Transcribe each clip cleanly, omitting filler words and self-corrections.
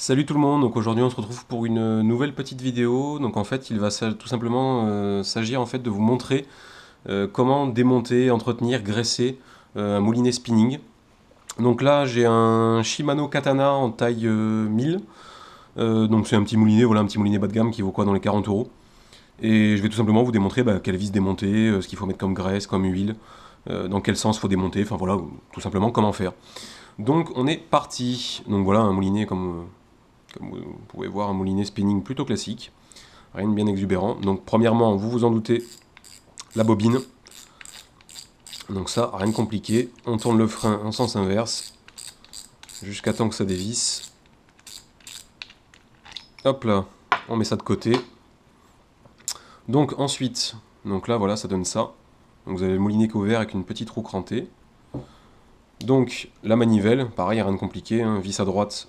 Salut tout le monde, donc aujourd'hui on se retrouve pour une nouvelle petite vidéo. Donc en fait il va tout simplement s'agir en fait de vous montrer comment démonter, entretenir, graisser un moulinet spinning. Donc là j'ai un Shimano Katana en taille 1000. Donc c'est un petit moulinet, voilà un petit moulinet bas de gamme qui vaut quoi dans les 40 euros. Et je vais tout simplement vous démontrer quelle vis démonter, ce qu'il faut mettre comme graisse, comme huile, dans quel sens faut démonter, enfin voilà tout simplement comment faire. Donc on est parti. Donc voilà un moulinet comme vous pouvez voir, un moulinet spinning plutôt classique. Rien de bien exubérant. Donc premièrement, vous vous en doutez, la bobine. Donc ça, rien de compliqué. On tourne le frein en sens inverse, jusqu'à temps que ça dévisse. Hop là, on met ça de côté. Donc ensuite, donc là voilà, ça donne ça. Donc vous avez le moulinet qui est ouvert avec une petite roue crantée. Donc la manivelle, pareil, rien de compliqué, hein, vis à droite,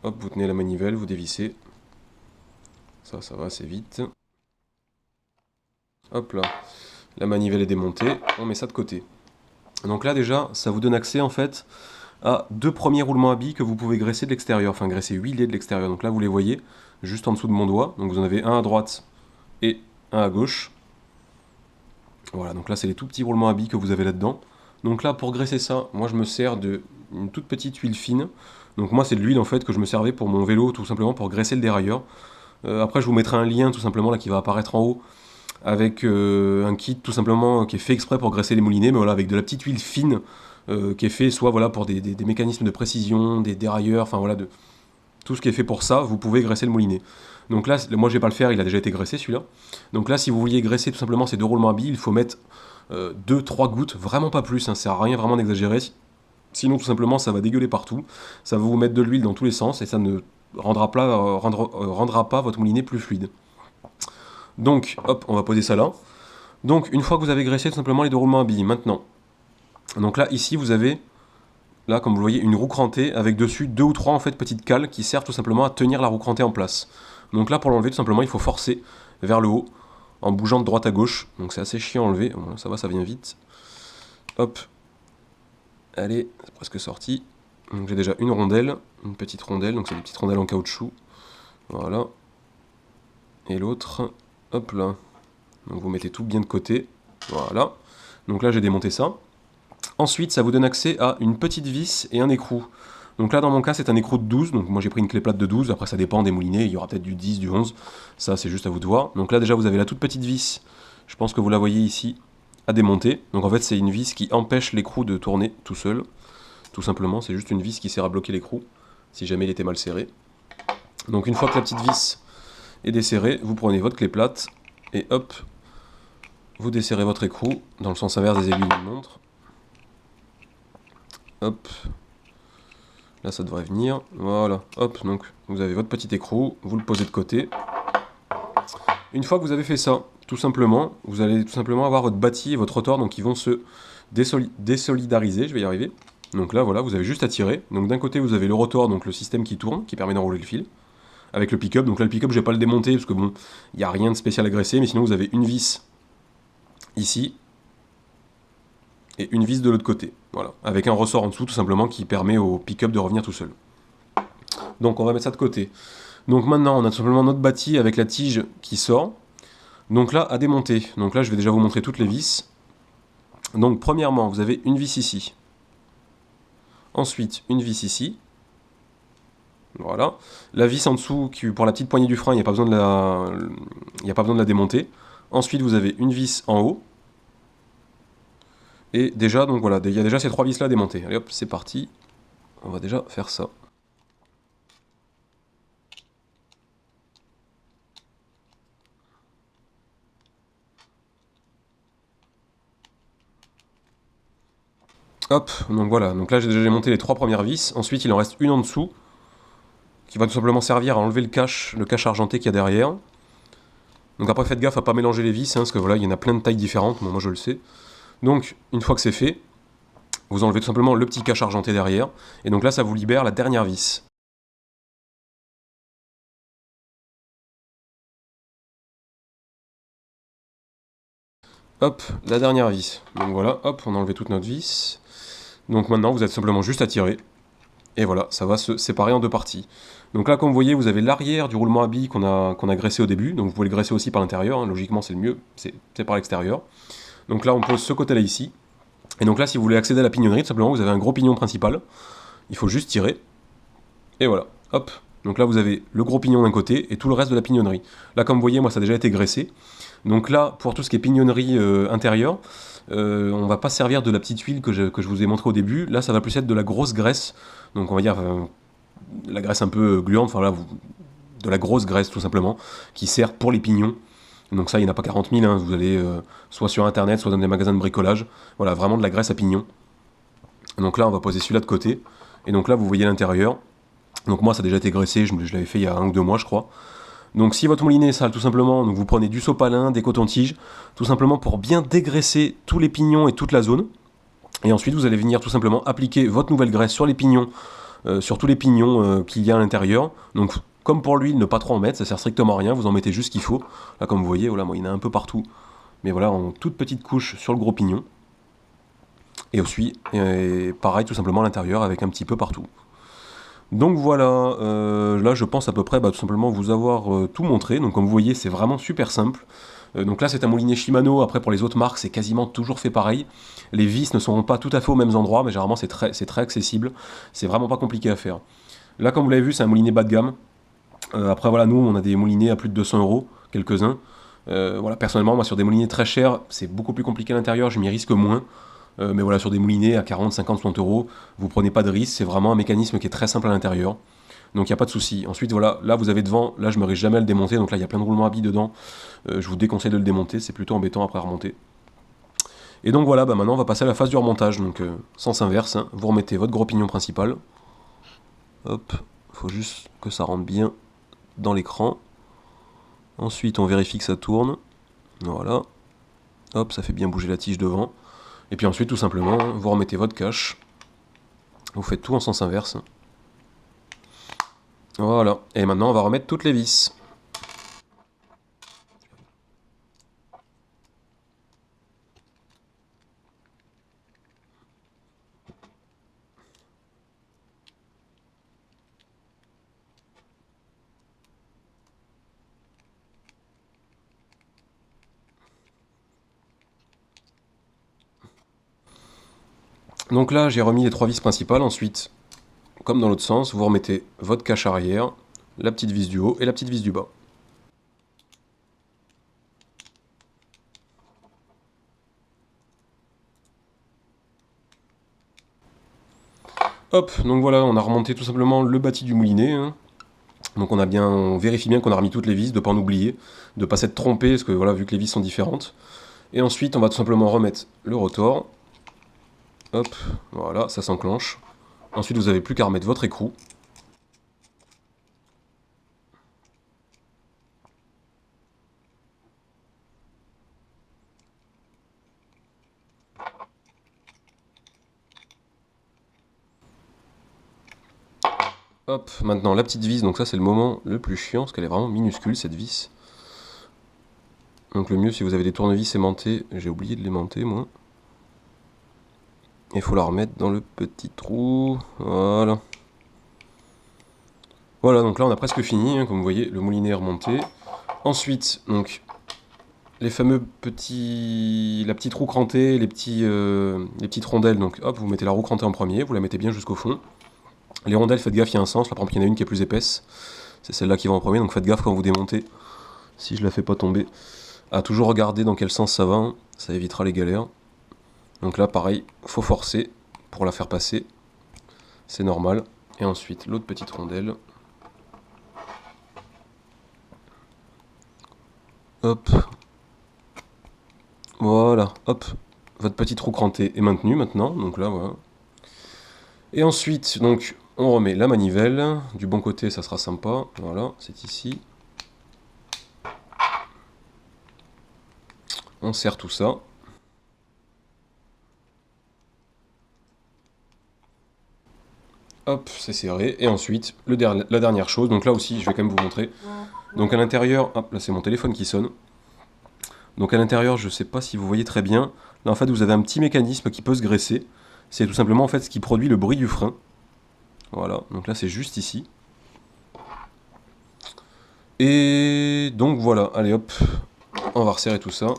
hop, vous tenez la manivelle, vous dévissez. Ça va assez vite. Hop là, la manivelle est démontée, on met ça de côté. Donc là déjà, ça vous donne accès en fait à deux premiers roulements à billes que vous pouvez graisser de l'extérieur, enfin graisser huiler de l'extérieur. Donc là vous les voyez, juste en dessous de mon doigt. Donc vous en avez un à droite et un à gauche. Voilà, donc là c'est les tout petits roulements à billes que vous avez là-dedans. Donc là pour graisser ça, moi je me sers d'une toute petite huile fine. Donc moi c'est de l'huile en fait que je me servais pour mon vélo tout simplement pour graisser le dérailleur. Après je vous mettrai un lien tout simplement là qui va apparaître en haut avec un kit tout simplement qui est fait exprès pour graisser les moulinets, mais voilà, avec de la petite huile fine qui est fait soit voilà, pour des mécanismes de précision, des dérailleurs, enfin voilà, de tout ce qui est fait pour ça, vous pouvez graisser le moulinet. Donc là, moi je vais pas le faire, il a déjà été graissé celui-là. Donc là, si vous vouliez graisser tout simplement ces deux roulements à billes, il faut mettre 2-3 gouttes, vraiment pas plus, hein, ça sert à rien vraiment d'exagérer. Sinon, tout simplement, ça va dégueuler partout, ça va vous mettre de l'huile dans tous les sens et ça ne rendra pas votre moulinet plus fluide. Donc, hop, on va poser ça là. Donc, une fois que vous avez graissé tout simplement les deux roulements à billes, maintenant, donc là, ici, vous avez, là, comme vous le voyez, une roue crantée avec dessus deux ou trois en fait petites cales qui servent tout simplement à tenir la roue crantée en place. Donc là, pour l'enlever, tout simplement, il faut forcer vers le haut en bougeant de droite à gauche. Donc c'est assez chiant à enlever. Bon, ça va, ça vient vite. Hop. Allez, c'est presque sorti. Donc j'ai déjà une petite rondelle, donc c'est des petites rondelles en caoutchouc. Voilà. Et l'autre, hop là. Donc vous mettez tout bien de côté. Voilà. Donc là, j'ai démonté ça. Ensuite, ça vous donne accès à une petite vis et un écrou. Donc là, dans mon cas, c'est un écrou de 12. Donc moi, j'ai pris une clé plate de 12. Après, ça dépend des moulinets. Il y aura peut-être du 10, du 11. Ça, c'est juste à vous de voir. Donc là, déjà, vous avez la toute petite vis. Je pense que vous la voyez ici à démonter. Donc en fait, c'est une vis qui empêche l'écrou de tourner tout seul. Tout simplement, c'est juste une vis qui sert à bloquer l'écrou si jamais il était mal serré. Donc une fois que la petite vis est desserrée, vous prenez votre clé plate et hop, vous desserrez votre écrou dans le sens inverse des aiguilles d'une montre. Hop, là ça devrait venir, voilà, hop, donc vous avez votre petit écrou, vous le posez de côté. Une fois que vous avez fait ça, tout simplement, vous allez tout simplement avoir votre bâti et votre rotor, donc ils vont se désolidariser, je vais y arriver. Donc là voilà, vous avez juste à tirer. Donc d'un côté vous avez le rotor, donc le système qui tourne, qui permet d'enrouler le fil, avec le pick-up. Donc là le pick-up je vais pas le démonter, parce que bon, il n'y a rien de spécial à graisser, mais sinon vous avez une vis ici, et une vis de l'autre côté, voilà, avec un ressort en dessous tout simplement qui permet au pick-up de revenir tout seul. Donc on va mettre ça de côté. Donc maintenant on a tout simplement notre bâti avec la tige qui sort. Donc là à démonter. Donc là je vais déjà vous montrer toutes les vis. Donc premièrement vous avez une vis ici. Ensuite une vis ici. Voilà. La vis en dessous qui, pour la petite poignée du frein, il n'y a pas besoin de la démonter. Ensuite vous avez une vis en haut. Et déjà, donc voilà, il y a déjà ces trois vis là démontées. Allez hop, c'est parti. On va déjà faire ça. Hop, donc voilà, donc là j'ai déjà monté les trois premières vis, ensuite il en reste une en dessous, qui va tout simplement servir à enlever le cache argenté qu'il y a derrière. Donc après faites gaffe à pas mélanger les vis, hein, parce que voilà, il y en a plein de tailles différentes, bon, moi je le sais. Donc une fois que c'est fait, vous enlevez tout simplement le petit cache argenté derrière, et donc là ça vous libère la dernière vis. Hop, la dernière vis. Donc voilà, hop, on a enlevé toute notre vis. Donc maintenant vous êtes simplement juste à tirer. Et voilà, ça va se séparer en deux parties. Donc là, comme vous voyez, vous avez l'arrière du roulement à billes qu'on a graissé au début. Donc vous pouvez le graisser aussi par l'intérieur. Hein. Logiquement, c'est le mieux, c'est par l'extérieur. Donc là, on pose ce côté-là ici. Et donc là, si vous voulez accéder à la pignonnerie, tout simplement, vous avez un gros pignon principal. Il faut juste tirer. Et voilà, hop. Donc là, vous avez le gros pignon d'un côté et tout le reste de la pignonnerie. Là, comme vous voyez, moi, ça a déjà été graissé. Donc là, pour tout ce qui est pignonnerie intérieure, on va pas se servir de la petite huile que je vous ai montré au début. Là, ça va plus être de la grosse graisse. Donc on va dire la graisse un peu gluante, enfin là, de la grosse graisse tout simplement, qui sert pour les pignons. Donc ça, il n'y en a pas 40 000, hein. Vous allez soit sur internet, soit dans des magasins de bricolage. Voilà, vraiment de la graisse à pignon. Donc là, on va poser celui-là de côté. Et donc là, vous voyez l'intérieur. Donc moi, ça a déjà été graissé, je l'avais fait il y a 1 ou 2 mois, je crois. Donc si votre moulinet est sale, tout simplement, donc vous prenez du sopalin, des cotons-tiges, tout simplement pour bien dégraisser tous les pignons et toute la zone. Et ensuite, vous allez venir tout simplement appliquer votre nouvelle graisse sur les pignons, sur tous les pignons qu'il y a à l'intérieur. Donc comme pour l'huile, ne pas trop en mettre, ça sert strictement à rien, vous en mettez juste ce qu'il faut. Là, comme vous voyez, voilà, moi, il y en a un peu partout. Mais voilà, en toute petite couche sur le gros pignon. Et aussi, pareil, tout simplement à l'intérieur, avec un petit peu partout. Donc voilà, là je pense à peu près tout simplement vous avoir tout montré. Donc comme vous voyez, c'est vraiment super simple. Donc là c'est un moulinet Shimano, après pour les autres marques c'est quasiment toujours fait pareil. Les vis ne seront pas tout à fait aux mêmes endroits, mais généralement c'est très accessible. C'est vraiment pas compliqué à faire. Là comme vous l'avez vu, c'est un moulinet bas de gamme. Après voilà, nous on a des moulinets à plus de 200 €, quelques-uns. Voilà, personnellement, moi sur des moulinets très chers, c'est beaucoup plus compliqué à l'intérieur, je m'y risque moins. Mais voilà, sur des moulinets à 40, 50, 60 €, vous prenez pas de risque, c'est vraiment un mécanisme qui est très simple à l'intérieur. Donc il n'y a pas de souci. Ensuite, voilà, là vous avez devant, là je me risque jamais à le démonter, donc là il y a plein de roulements à billes dedans. Je vous déconseille de le démonter, c'est plutôt embêtant après à remonter. Et donc voilà, maintenant on va passer à la phase du remontage. Donc sens inverse, hein. Vous remettez votre gros pignon principal. Hop, faut juste que ça rentre bien dans l'écran. Ensuite on vérifie que ça tourne. Voilà. Hop, ça fait bien bouger la tige devant. Et puis ensuite, tout simplement, vous remettez votre cache. Vous faites tout en sens inverse. Voilà. Et maintenant, on va remettre toutes les vis. Donc là, j'ai remis les 3 vis principales. Ensuite, comme dans l'autre sens, vous remettez votre cache arrière, la petite vis du haut et la petite vis du bas. Hop, donc voilà, on a remonté tout simplement le bâti du moulinet. Hein. Donc on vérifie bien qu'on a remis toutes les vis, de ne pas en oublier, de ne pas s'être trompé, parce que voilà, vu que les vis sont différentes. Et ensuite, on va tout simplement remettre le rotor. Hop, voilà, ça s'enclenche. Ensuite, vous n'avez plus qu'à remettre votre écrou. Hop, maintenant la petite vis, donc ça c'est le moment le plus chiant, parce qu'elle est vraiment minuscule cette vis. Donc le mieux si vous avez des tournevis aimantés, j'ai oublié de l'aimanter moi. Il faut la remettre dans le petit trou, voilà. Voilà, donc là on a presque fini, hein, comme vous voyez, le moulinet est remonté. Ensuite, donc, les fameux la petite roue crantée, les petites rondelles, donc hop, vous mettez la roue crantée en premier, vous la mettez bien jusqu'au fond. Les rondelles, faites gaffe, il y a un sens, là par exemple il y en a une qui est plus épaisse, c'est celle-là qui va en premier, donc faites gaffe quand vous démontez, si je la fais pas tomber, à toujours regarder dans quel sens ça va, hein, ça évitera les galères. Donc là pareil, faut forcer pour la faire passer, c'est normal. Et ensuite l'autre petite rondelle. Hop. Voilà, hop. Votre petite roue crantée est maintenue maintenant, donc là voilà. Et ensuite, donc, on remet la manivelle. Du bon côté, ça sera sympa. Voilà, c'est ici. On serre tout ça. Hop, c'est serré. Et ensuite, la dernière chose, donc là aussi, je vais quand même vous montrer. Donc à l'intérieur, hop, là c'est mon téléphone qui sonne. Donc à l'intérieur, je ne sais pas si vous voyez très bien. Là en fait, vous avez un petit mécanisme qui peut se graisser. C'est tout simplement en fait ce qui produit le bruit du frein. Voilà, donc là c'est juste ici. Et donc voilà, allez hop, on va resserrer tout ça.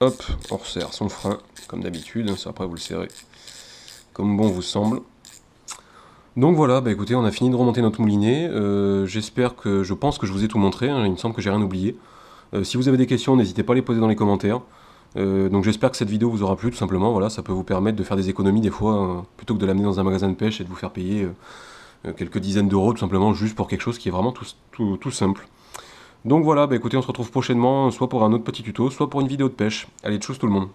Hop, on resserre son frein, comme d'habitude, ça après vous le serrez comme bon vous semble. Donc voilà, bah écoutez, on a fini de remonter notre moulinet. Je pense que je vous ai tout montré, hein, il me semble que j'ai rien oublié. Si vous avez des questions, n'hésitez pas à les poser dans les commentaires. Donc j'espère que cette vidéo vous aura plu, tout simplement. Voilà, ça peut vous permettre de faire des économies des fois, plutôt que de l'amener dans un magasin de pêche et de vous faire payer quelques dizaines d'euros, tout simplement, juste pour quelque chose qui est vraiment tout simple. Donc voilà, bah écoutez, on se retrouve prochainement, soit pour un autre petit tuto, soit pour une vidéo de pêche. Allez, tchuss tout le monde.